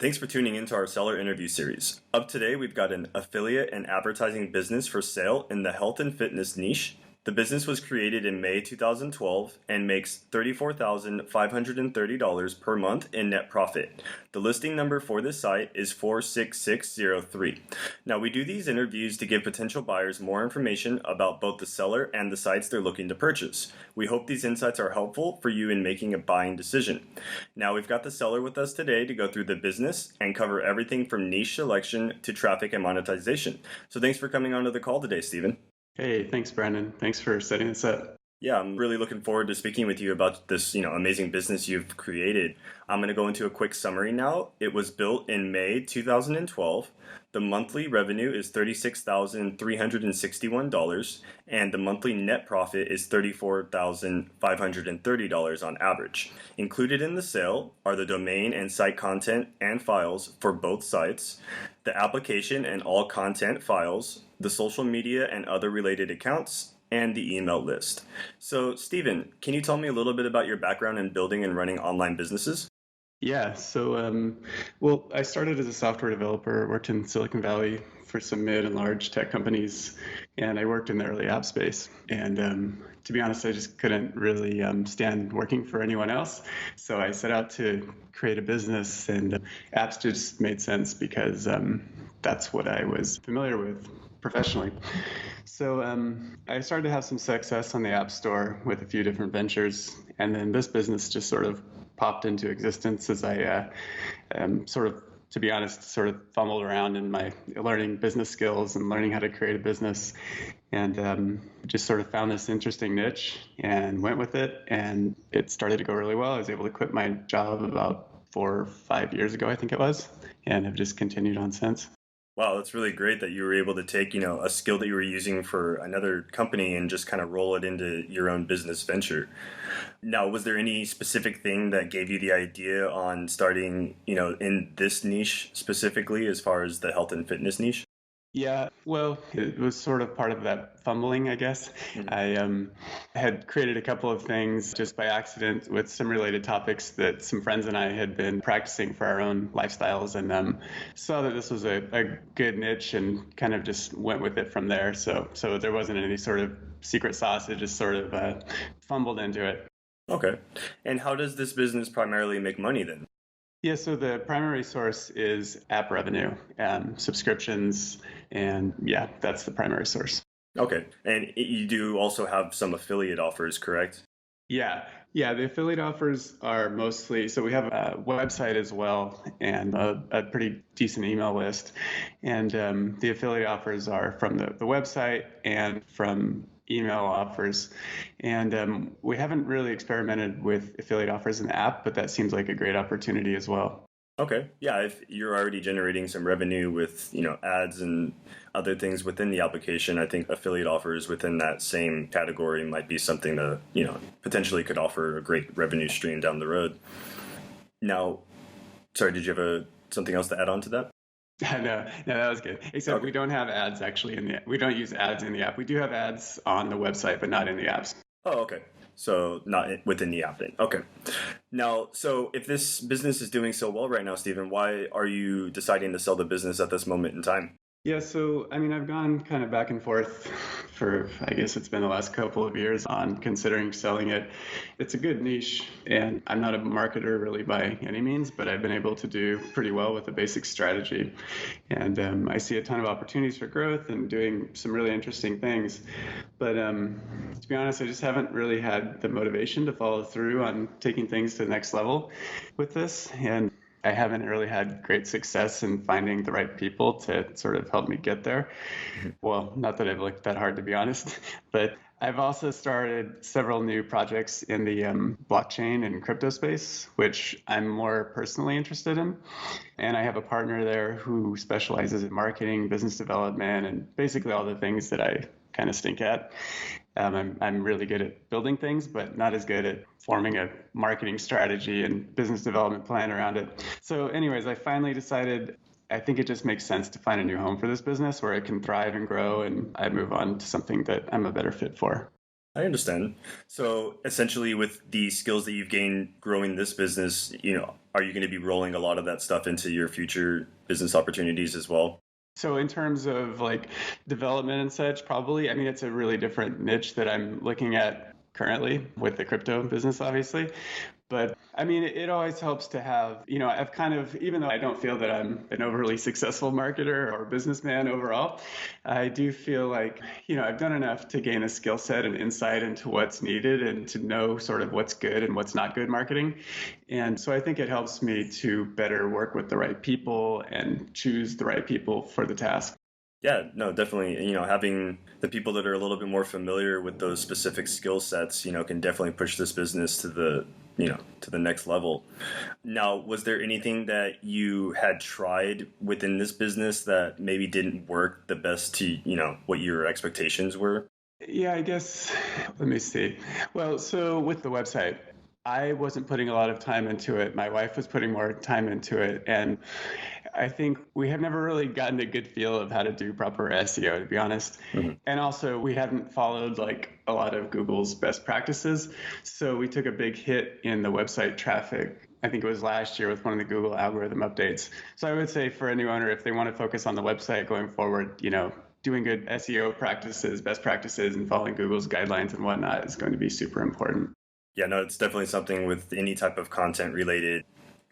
Thanks for tuning into our seller interview series. Up today, we've got an affiliate and advertising business for sale in the health and fitness niche. The business was created in May 2012 and makes $34,530 per month in net profit. The listing number for this site is 46603. Now, we do these interviews to give potential buyers more information about both the seller and the sites they're looking to purchase. We hope these insights are helpful for you in making a buying decision. Now, we've got the seller with us today to go through the business and cover everything from niche selection to traffic and monetization. So thanks for coming onto the call today, Stephen. Hey, thanks, Brandon. Thanks for setting this up. Yeah, I'm really looking forward to speaking with you about this, amazing business you've created. I'm going to go into a quick summary now. It was built in May 2012. The monthly revenue is $36,361, and the monthly net profit is $34,530 on average. Included in the sale are the domain and site content and files for both sites, the application and all content files, the social media and other related accounts, and the email list. So, Stephen, can you tell me a little bit about your background in building and running online businesses? Yeah, so, I started as a software developer, worked in Silicon Valley for some mid and large tech companies, and I worked in the early app space. And to be honest, I just couldn't really stand working for anyone else. So I set out to create a business, and apps just made sense because that's what I was familiar with professionally. So I started to have some success on the App Store with a few different ventures, and then this business just sort of popped into existence as I to be honest, sort of fumbled around in my learning business skills and learning how to create a business, and just sort of found this interesting niche and went with it, and it started to go really well. I was able to quit my job about 4 or 5 years ago, I think it was, and have just continued on since. Wow, that's really great that you were able to take, a skill that you were using for another company and just kind of roll it into your own business venture. Now, was there any specific thing that gave you the idea on starting, in this niche specifically as far as the health and fitness niche? Yeah, well, it was sort of part of that fumbling, I guess. I had created a couple of things just by accident with some related topics that some friends and I had been practicing for our own lifestyles, and saw that this was a good niche and kind of just went with it from there. So there wasn't any sort of secret sauce. It just sort of fumbled into it. Okay. And how does this business primarily make money then? Yeah, so the primary source is app revenue, subscriptions, and yeah, that's the primary source. Okay. And you do also have some affiliate offers, correct? Yeah, the affiliate offers are mostly, so we have a website as well and a pretty decent email list. And the affiliate offers are from the website and from email offers. And we haven't really experimented with affiliate offers in the app, but that seems like a great opportunity as well. Okay. Yeah, if you're already generating some revenue with, ads and other things within the application, I think affiliate offers within that same category might be something that, potentially could offer a great revenue stream down the road. Now, sorry, did you have something else to add on to that? No, that was good. Except Okay. we don't have ads actually we don't use ads in the app. We do have ads on the website, but not in the apps. Oh, okay. So not within the app then. Okay. Now, so if this business is doing so well right now, Stephen, why are you deciding to sell the business at this moment in time? Yeah, so I mean, I've gone kind of back and forth for, I guess it's been the last couple of years on considering selling it. It's a good niche, and I'm not a marketer really by any means, but I've been able to do pretty well with a basic strategy. And I see a ton of opportunities for growth and doing some really interesting things. But to be honest, I just haven't really had the motivation to follow through on taking things to the next level with this. And I haven't really had great success in finding the right people to sort of help me get there. Well, not that I've looked that hard, to be honest, but I've also started several new projects in the blockchain and crypto space, which I'm more personally interested in. And I have a partner there who specializes in marketing, business development, and basically all the things that I kind of stink at. I'm really good at building things, but not as good at forming a marketing strategy and business development plan around it. So anyways, I finally decided I think it just makes sense to find a new home for this business where it can thrive and grow, and I move on to something that I'm a better fit for. I understand. So essentially with the skills that you've gained growing this business, are you going to be rolling a lot of that stuff into your future business opportunities as well? So in terms of like development and such, probably, I mean, it's a really different niche that I'm looking at currently with the crypto business, obviously. But I mean, it always helps to have, I've kind of, even though I don't feel that I'm an overly successful marketer or businessman overall, I do feel like, I've done enough to gain a skill set and insight into what's needed and to know sort of what's good and what's not good marketing. And so I think it helps me to better work with the right people and choose the right people for the task. Yeah, no, definitely. Having the people that are a little bit more familiar with those specific skill sets, can definitely push this business to the next level. Now, was there anything that you had tried within this business that maybe didn't work the best to, what your expectations were? Yeah, I guess, let me see. Well, so with the website, I wasn't putting a lot of time into it. My wife was putting more time into it. And I think we have never really gotten a good feel of how to do proper SEO, to be honest. Mhm. And also, we haven't followed like a lot of Google's best practices. So we took a big hit in the website traffic. I think it was last year with one of the Google algorithm updates. So I would say for a new owner, if they want to focus on the website going forward, doing good SEO practices, best practices, and following Google's guidelines and whatnot is going to be super important. Yeah, no, it's definitely something with any type of content related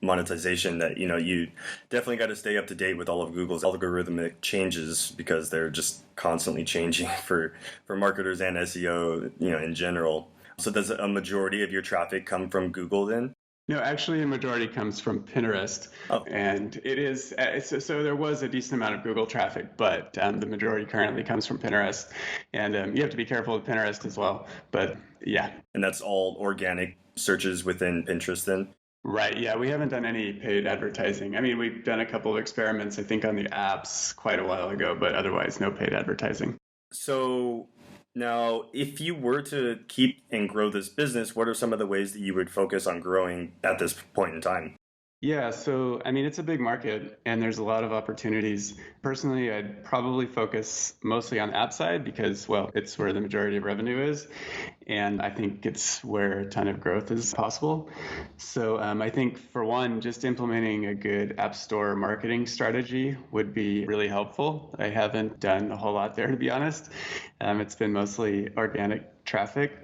monetization that, you definitely got to stay up to date with all of Google's algorithmic changes because they're just constantly changing for marketers and SEO, in general. So does a majority of your traffic come from Google then? No, actually, a majority comes from Pinterest, Oh, and it is so there was a decent amount of Google traffic, but the majority currently comes from Pinterest, and you have to be careful with Pinterest as well. But yeah, and that's all organic searches within Pinterest then? right. Yeah, we haven't done any paid advertising. I mean, we've done a couple of experiments, I think, on the apps quite a while ago, but otherwise, no paid advertising. So now, if you were to keep and grow this business, what are some of the ways that you would focus on growing at this point in time? Yeah, so I mean, it's a big market and there's a lot of opportunities. Personally, I'd probably focus mostly on the app side because, well, it's where the majority of revenue is. And I think it's where a ton of growth is possible. So I think, for one, just implementing a good App Store marketing strategy would be really helpful. I haven't done a whole lot there, to be honest. It's been mostly organic traffic.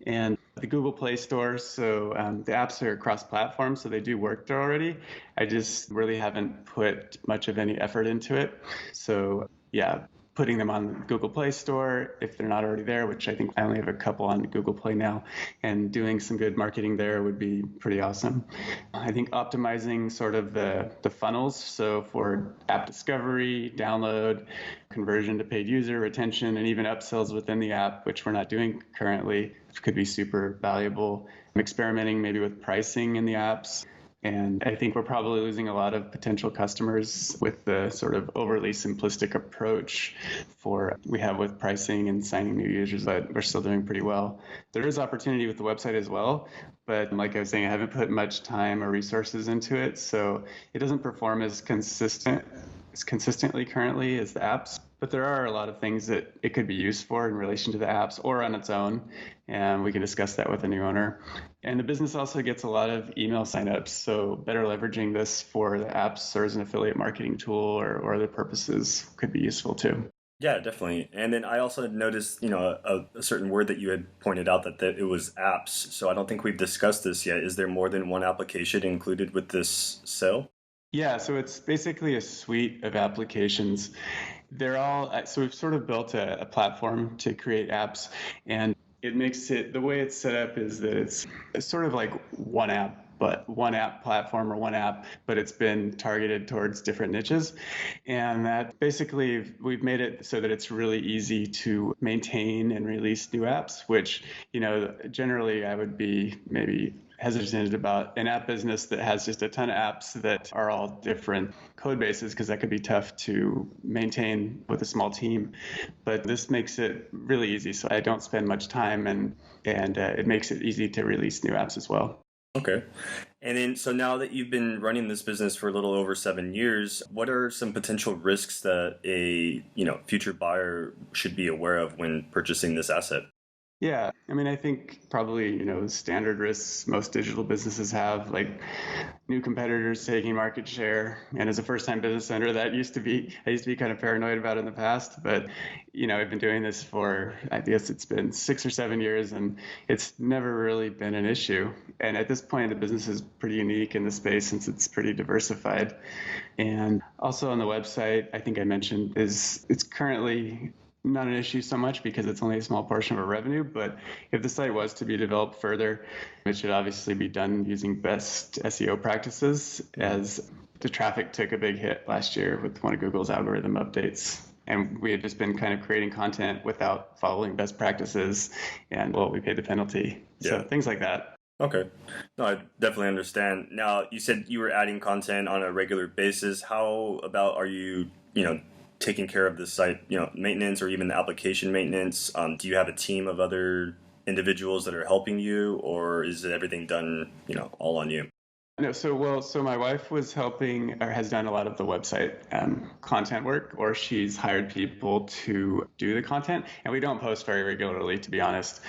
And the Google Play Store, so the apps are cross-platform, so they do work there already. I just really haven't put much of any effort into it. So yeah, putting them on Google Play Store if they're not already there, which I think I only have a couple on Google Play now, and doing some good marketing there would be pretty awesome. I think optimizing sort of the funnels, so for app discovery, download, conversion to paid user, retention, and even upsells within the app, which we're not doing currently, could be super valuable. I'm experimenting maybe with pricing in the apps. And I think we're probably losing a lot of potential customers with the sort of overly simplistic approach we have with pricing and signing new users, but we're still doing pretty well. There is opportunity with the website as well, but like I was saying, I haven't put much time or resources into it, so it doesn't perform as consistently currently as the apps. But there are a lot of things that it could be used for in relation to the apps or on its own, and we can discuss that with a new owner. And the business also gets a lot of email signups, so better leveraging this for the apps or as an affiliate marketing tool or other purposes could be useful too. Yeah, definitely. And then I also noticed, a certain word that you had pointed out that it was apps. So I don't think we've discussed this yet. Is there more than one application included with this sale? Yeah, so it's basically a suite of applications. They're all, so we've sort of built a platform to create apps, and it makes it, the way it's set up is that it's sort of like one app, but one app platform or one app, but it's been targeted towards different niches. And that basically, we've made it so that it's really easy to maintain and release new apps, which, generally I would be maybe hesitant about an app business that has just a ton of apps that are all different code bases, because that could be tough to maintain with a small team. But this makes it really easy, so I don't spend much time, and it makes it easy to release new apps as well. Okay. And then, so now that you've been running this business for a little over 7 years, what are some potential risks that a, future buyer should be aware of when purchasing this asset? Yeah, I mean, I think probably, standard risks most digital businesses have, like new competitors taking market share. And as a first-time business owner, I used to be kind of paranoid about it in the past. But, I've been doing this for, I guess it's been 6 or 7 years, and it's never really been an issue. And at this point, the business is pretty unique in the space since it's pretty diversified. And also on the website, I think I mentioned, is it's currently not an issue so much because it's only a small portion of our revenue. But if the site was to be developed further, it should obviously be done using best SEO practices, as the traffic took a big hit last year with one of Google's algorithm updates. And we had just been kind of creating content without following best practices, and well, we paid the penalty. So Yeah. things like that. Okay. No, I definitely understand. Now, you said you were adding content on a regular basis. How about are you, taking care of the site, maintenance or even the application maintenance? Do you have a team of other individuals that are helping you, or is everything done, all on you? No, so my wife was helping or has done a lot of the website content work, or she's hired people to do the content, and we don't post very regularly, to be honest,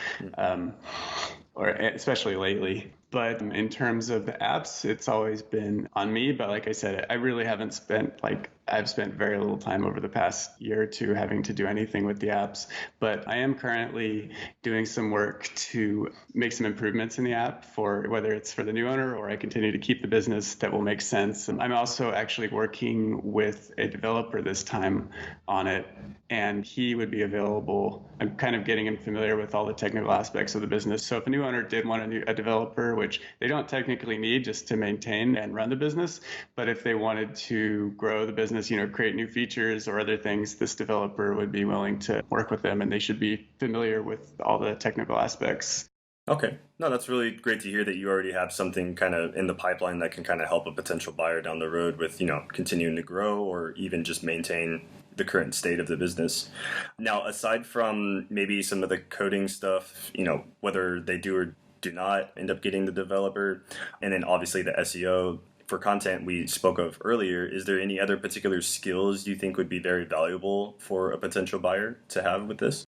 or especially lately. But in terms of the apps, it's always been on me. But like I said, I really haven't spent I've spent very little time over the past year or two having to do anything with the apps. But I am currently doing some work to make some improvements in the app, for whether it's for the new owner or I continue to keep the business, that will make sense. I'm also actually working with a developer this time on it, and he would be available. I'm kind of getting him familiar with all the technical aspects of the business. So if a new owner did want a developer, which they don't technically need just to maintain and run the business, but if they wanted to grow the business, create new features or other things, this developer would be willing to work with them, and they should be familiar with all the technical aspects. Okay. No, that's really great to hear that you already have something kind of in the pipeline that can kind of help a potential buyer down the road with, continuing to grow or even just maintain the current state of the business. Now, aside from maybe some of the coding stuff, whether they do or do not end up getting the developer, and then obviously the SEO for content we spoke of earlier, is there any other particular skills you think would be very valuable for a potential buyer to have with this?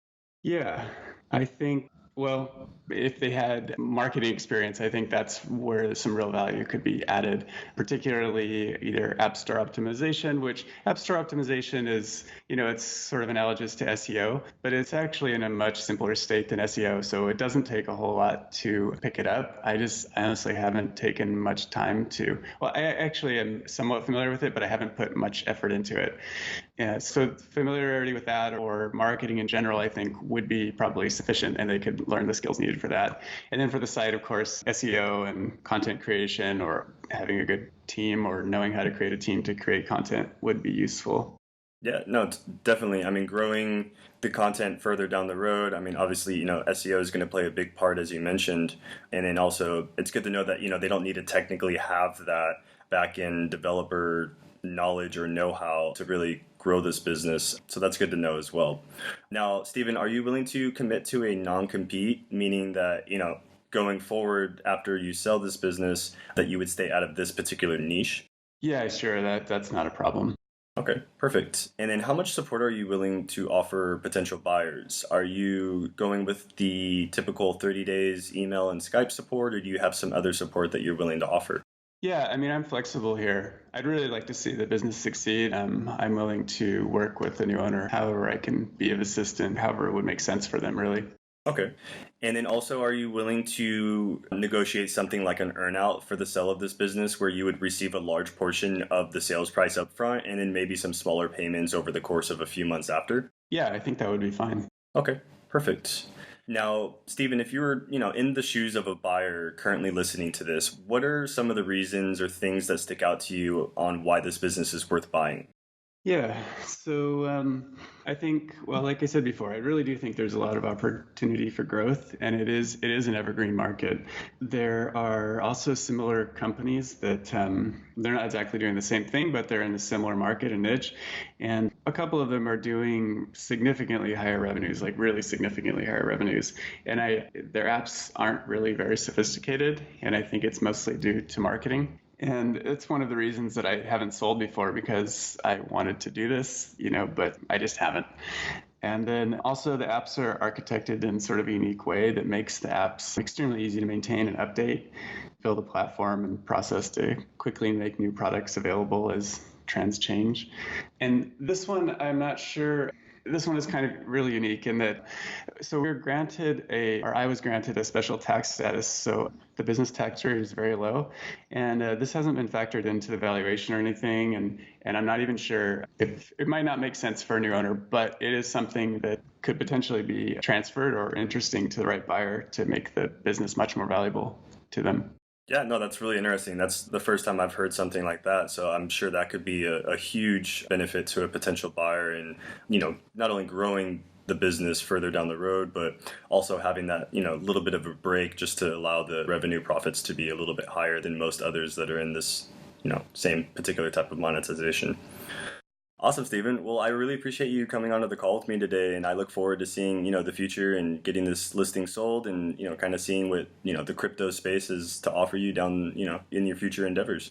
Yeah, I think, well, if they had marketing experience, I think that's where some real value could be added, particularly either App Store optimization, which App Store optimization is, it's sort of analogous to SEO, but it's actually in a much simpler state than SEO. So it doesn't take a whole lot to pick it up. I honestly haven't taken much time to, well, I actually am somewhat familiar with it, but I haven't put much effort into it. Yeah, so familiarity with that or marketing in general, I think, would be probably sufficient, and they could learn the skills needed for that. And then for the site, of course, SEO and content creation, or having a good team or knowing how to create a team to create content would be useful. Yeah, no, definitely. I mean, growing the content further down the road. I mean, obviously, SEO is going to play a big part, as you mentioned. And then also, it's good to know that, they don't need to technically have that back end developer knowledge or know how to really grow this business. So that's good to know as well. Now, Stephen, are you willing to commit to a non-compete, meaning that, going forward after you sell this business, that you would stay out of this particular niche? Yeah, sure. That's not a problem. Okay, perfect. And then how much support are you willing to offer potential buyers? Are you going with the typical 30 days email and Skype support, or do you have some other support that you're willing to offer? Yeah, I mean, I'm flexible here. I'd really like to see the business succeed. I'm willing to work with the new owner however I can be of assistance, however it would make sense for them, really. Okay. And then also, are you willing to negotiate something like an earnout for the sale of this business where you would receive a large portion of the sales price up front and then maybe some smaller payments over the course of a few months after? Yeah, I think that would be fine. Okay, perfect. Now, Stephen, if you were, in the shoes of a buyer currently listening to this, what are some of the reasons or things that stick out to you on why this business is worth buying? Yeah, so I think, well, like I said before, I really do think there's a lot of opportunity for growth, and it is an evergreen market. There are also similar companies that they're not exactly doing the same thing, but they're in a similar market and niche, and a couple of them are doing significantly higher revenues, like really significantly higher revenues, and their apps aren't really very sophisticated, and I think it's mostly due to marketing. And it's one of the reasons that I haven't sold before, because I wanted to do this, but I just haven't. And then also the apps are architected in sort of a unique way that makes the apps extremely easy to maintain and update, build a platform and process to quickly make new products available as trends change. And this one, I'm not sure. This one is kind of really unique in that, so I was granted a special tax status, so the business tax rate is very low, and this hasn't been factored into the valuation or anything, and I'm not even sure if it might not make sense for a new owner, but it is something that could potentially be transferred or interesting to the right buyer to make the business much more valuable to them. Yeah, no, that's really interesting. That's the first time I've heard something like that. So I'm sure that could be a huge benefit to a potential buyer and, not only growing the business further down the road, but also having that, little bit of a break just to allow the revenue profits to be a little bit higher than most others that are in this, same particular type of monetization. Awesome, Stephen. Well, I really appreciate you coming onto the call with me today, and I look forward to seeing, the future and getting this listing sold and, kind of seeing what, the crypto space is to offer you down, in your future endeavors.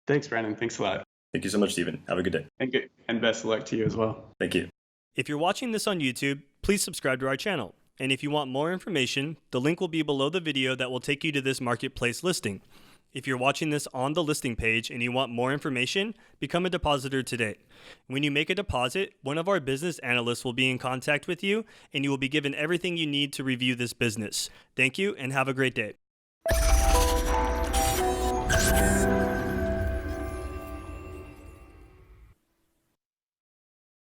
Thanks, Brandon. Thanks a lot. Thank you so much, Stephen. Have a good day. Thank you, and best of luck to you as well. Thank you. If you're watching this on YouTube, please subscribe to our channel. And if you want more information, the link will be below the video that will take you to this marketplace listing. If you're watching this on the listing page and you want more information, become a depositor today. When you make a deposit, one of our business analysts will be in contact with you and you will be given everything you need to review this business. Thank you and have a great day.